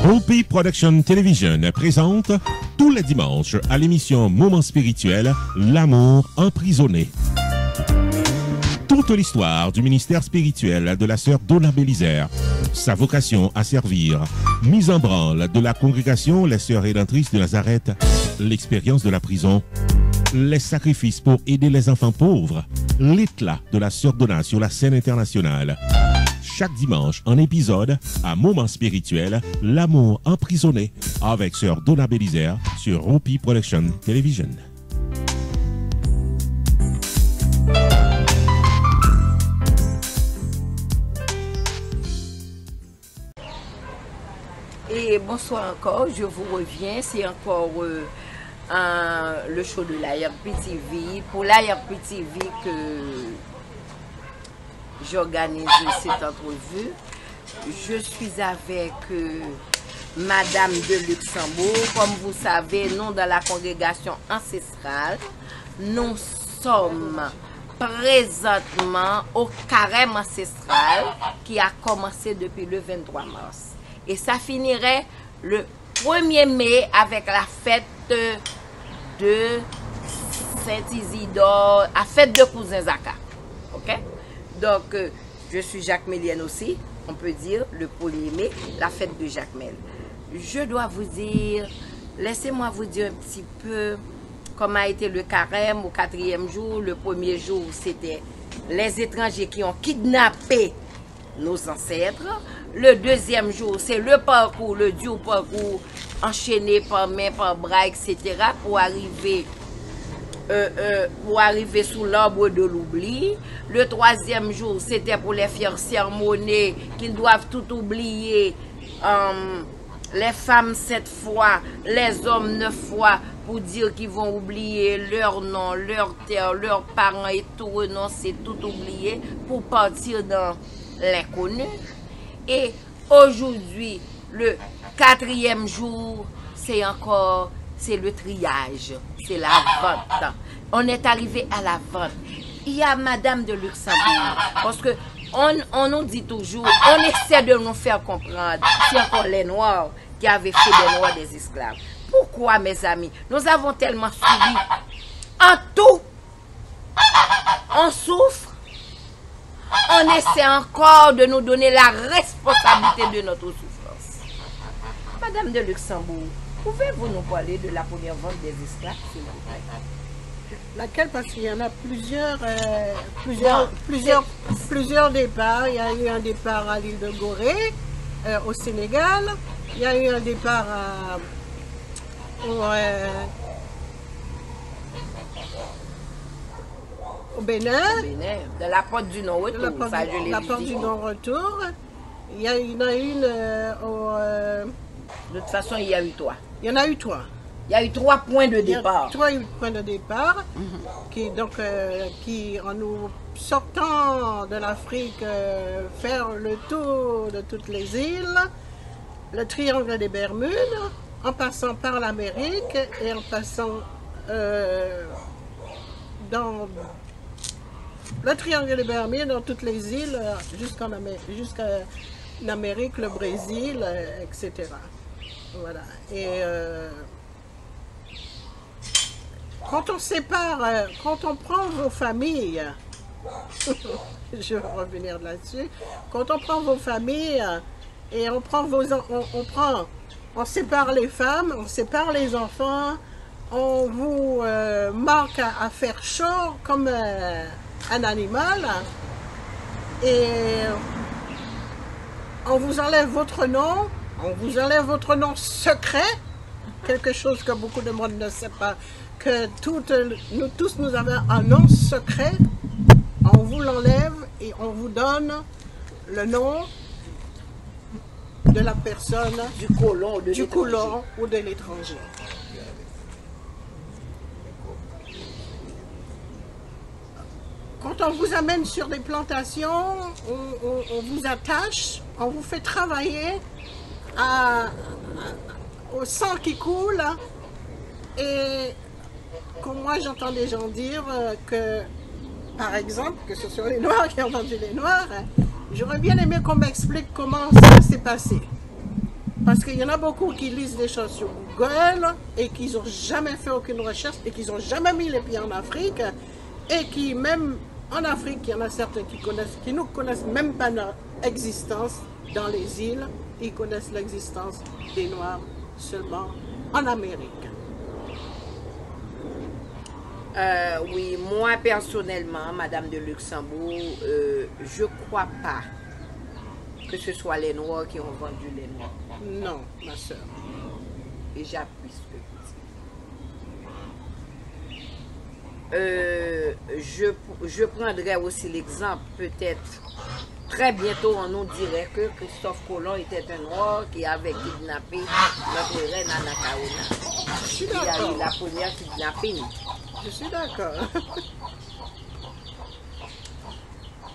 Hopi Production Television présente tous les dimanches à l'émission Moment spirituel, l'amour emprisonné. Toute l'histoire du ministère spirituel de la sœur Donna Bélisaire, sa vocation à servir, mise en branle de la congrégation Les Sœurs Rédemptrices de Nazareth, l'expérience de la prison, les sacrifices pour aider les enfants pauvres, l'éclat de la sœur Donna sur la scène internationale. Chaque dimanche, un épisode à Moment spirituel, l'amour emprisonné, avec sœur Donna Bélisaire sur Hopi Production Television. Et bonsoir encore, je vous reviens, c'est encore le show de l'ARP TV. Pour l'ARP TV que j'organise cette entrevue, je suis avec Madame de Luxembourg. Comme vous savez, nous dans la congrégation ancestrale, nous sommes présentement au carême ancestral qui a commencé depuis le 23 mars. Et ça finirait le 1er mai avec la fête de Saint-Isidore, la fête de Cousin Zaka. Ok? Donc, je suis Jacques Mélienne aussi, on peut dire, le 1er mai, la fête de Jacques Mel. Je dois vous dire, laissez-moi vous dire un petit peu comment a été le carême au 4e jour. Le 1er jour, c'était les étrangers qui ont kidnappé nos ancêtres. Le 2e jour, c'est le parcours, le dur parcours enchaîné par main, par bras, etc. pour arriver sous l'arbre de l'oubli. Le 3e jour, c'était pour les faire sermonner qu'ils doivent tout oublier. Les femmes 7 fois, les hommes 9 fois, pour dire qu'ils vont oublier leur nom, leur terre, leurs parents et tout renoncer, tout oublier pour partir dans l'inconnu. Et aujourd'hui, le 4e jour, c'est le triage, c'est la vente. On est arrivé à la vente. Il y a Madame de Luxembourg, parce que on nous dit toujours, on essaie de nous faire comprendre, c'est encore les Noirs qui avaient fait des Noirs des esclaves. Pourquoi, mes amis? Nous avons tellement subi. En tout, on souffre. On essaie encore de nous donner la responsabilité de notre souffrance. Madame de Luxembourg, pouvez-vous nous parler de la première vente des esclaves, s'il vous plaît? Laquelle? Parce qu'il y en a plusieurs départs. Il y a eu un départ à l'île de Gorée, au Sénégal. Il y a eu un départ au Bénin. De la porte du non-retour. La porte du non-retour. Il y en a une De toute façon, il y a eu 3. Il y en a eu 3. Il y a eu 3 points de départ. 3 points de départ qui, en nous sortant de l'Afrique, faire le tour de toutes les îles, le triangle des Bermudes, en passant par l'Amérique et en passant dans le triangle des Bermudes, dans toutes les îles, jusqu'en Amérique, le Brésil, etc. Voilà. Et quand on sépare, quand on prend vos familles, je vais revenir là-dessus, quand on prend vos familles et on sépare les femmes, on sépare les enfants, on vous marque à faire chaud comme un animal et on vous enlève votre nom, secret, quelque chose que beaucoup de monde ne sait pas, que nous tous nous avons un nom secret, on vous l'enlève et on vous donne le nom de la personne, du colon ou de l'étranger. Quand on vous amène sur des plantations, on vous attache, on vous fait travailler au sang qui coule. Et comme moi j'entends des gens dire que, par exemple, que ce soit les Noirs qui ont vendu les Noirs, j'aurais bien aimé qu'on m'explique comment ça s'est passé. Parce qu'il y en a beaucoup qui lisent des choses sur Google et qui n'ont jamais fait aucune recherche et qui n'ont jamais mis les pieds en Afrique. Et qui, même en Afrique, il y en a certains qui ne connaissent même pas leur existence dans les îles. Ils connaissent l'existence des Noirs seulement en Amérique. Oui, moi personnellement, Madame de Luxembourg, je ne crois pas que ce soit les Noirs qui ont vendu les Noirs. Non, ma soeur. Et j'appuie ce que vous dites. Je prendrai aussi l'exemple, peut-être, très bientôt on nous dirait que Christophe Colomb était un Noir qui avait kidnappé notre reine Anakaona. Je suis Il a d'accord. eu la première kidnapping. Je suis d'accord.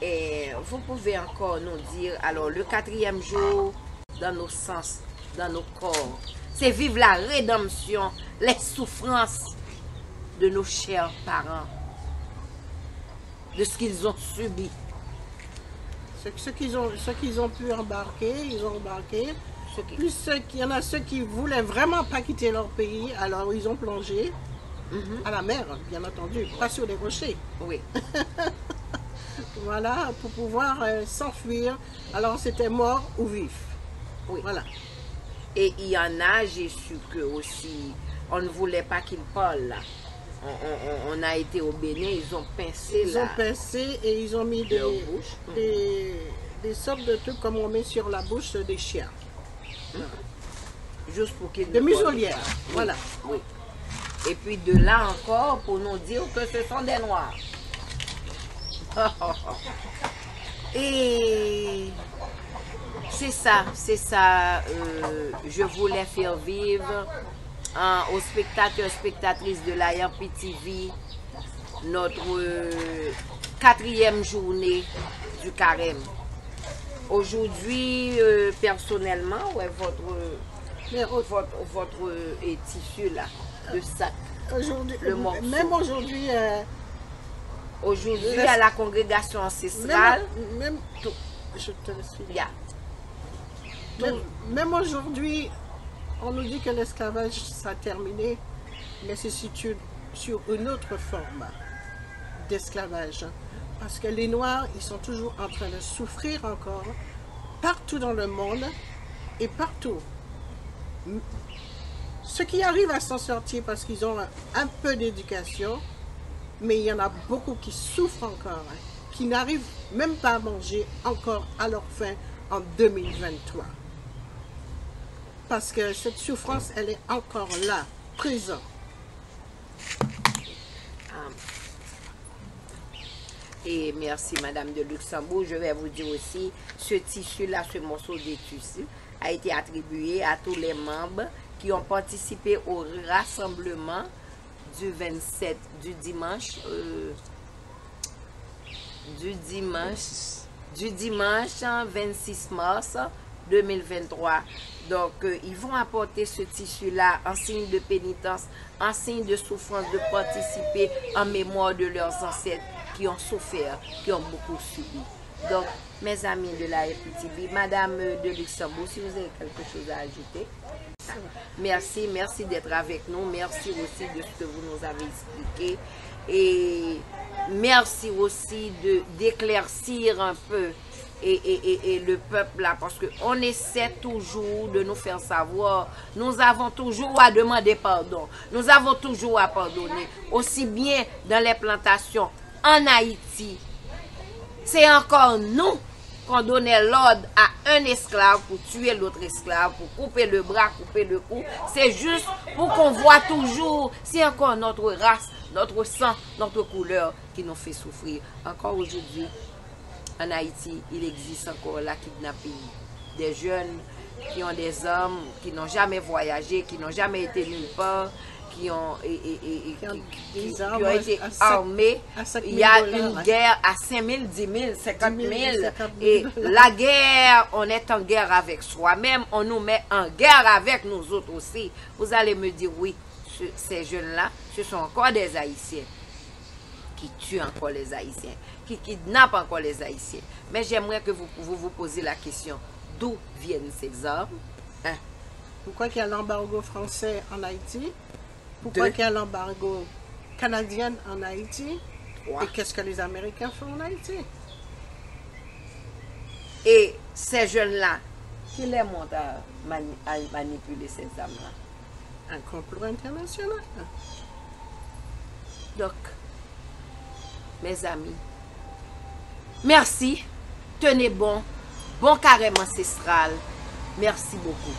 Et vous pouvez encore nous dire, alors le 4e jour, dans nos sens, dans nos corps, c'est vivre la rédemption, les souffrances de nos chers parents, de ce qu'ils ont subi. Ce qu'ils ont pu embarquer, ils ont embarqué. Plus il y en a ceux qui voulaient vraiment pas quitter leur pays, alors ils ont plongé à la mer, bien entendu, pas sur des rochers. Oui. Voilà, pour pouvoir s'enfuir. Alors c'était mort ou vif. Oui. Voilà. Et il y en a, j'ai su que aussi, on ne voulait pas qu'ils parlent là. On a été au Bénin, ils ont pincé Ils là. ont pincé et ils ont mis Leur bouche. des sortes de trucs comme on met sur la bouche des chiens. Juste pour qu'ils Des ne muselières, parlent pas. Oui, voilà. Oui. Et puis de là encore, pour nous dire que ce sont des Noirs. Et c'est ça. Je voulais faire vivre aux spectateurs, spectatrices de la Yampi TV notre 4e journée du carême. Aujourd'hui, personnellement, ouais, votre tissu là, de sac. Aujourd'hui, Le morceau. même aujourd'hui, Aujourd'hui, à la congrégation ancestrale, même je te laisse finir. yeah. Même aujourd'hui, on nous dit que l'esclavage ça a terminé, mais c'est sur une autre forme d'esclavage. Parce que les Noirs, ils sont toujours en train de souffrir encore, partout dans le monde et partout. Ceux qui arrivent à s'en sortir parce qu'ils ont un peu d'éducation, mais il y en a beaucoup qui souffrent encore, qui n'arrivent même pas à manger encore à leur faim en 2023. Parce que cette souffrance, elle est encore là, présente. Et merci Madame de Luxembourg. Je vais vous dire aussi, ce tissu-là, ce morceau de tissu, a été attribué à tous les membres qui ont participé au rassemblement du 27, du dimanche 26 mars 2023. Donc, ils vont apporter ce tissu-là en signe de pénitence, en signe de souffrance, de participer en mémoire de leurs ancêtres qui ont souffert, qui ont beaucoup subi. Donc, mes amis de la FPTV, Madame de Luxembourg, si vous avez quelque chose à ajouter. Merci d'être avec nous. Merci aussi de ce que vous nous avez expliqué. Et merci aussi d'éclaircir un peu et le peuple là, parce qu'on essaie toujours de nous faire savoir, nous avons toujours à demander pardon, nous avons toujours à pardonner, aussi bien dans les plantations en Haïti. C'est encore nous qu'on donnait l'ordre à un esclave pour tuer l'autre esclave, pour couper le bras, couper le cou. C'est juste pour qu'on voit toujours, c'est encore notre race, notre sang, notre couleur qui nous fait souffrir. Encore aujourd'hui, en Haïti, il existe encore la kidnapping des jeunes qui ont des hommes, qui n'ont jamais voyagé, qui n'ont jamais été nulle part, qui ont été armés. Il y a une guerre à 5 000, 10 000, 50 000. Et la guerre, on est en guerre avec soi-même, on nous met en guerre avec nous autres aussi. Vous allez me dire, oui, ces jeunes-là, ce sont encore des Haïtiens qui tuent encore les Haïtiens, qui kidnappent encore les Haïtiens. Mais j'aimerais que vous posez la question, d'où viennent ces armes? Pourquoi qu'il y a l'embargo français en Haïti? Pourquoi qu'il y a l'embargo canadien en Haïti? Et qu'est-ce que les Américains font en Haïti? Et ces jeunes-là, qui les montent à manipuler ces âmes-là? Un complot international. Donc, mes amis, merci, tenez bon, bon carême ancestral, merci beaucoup.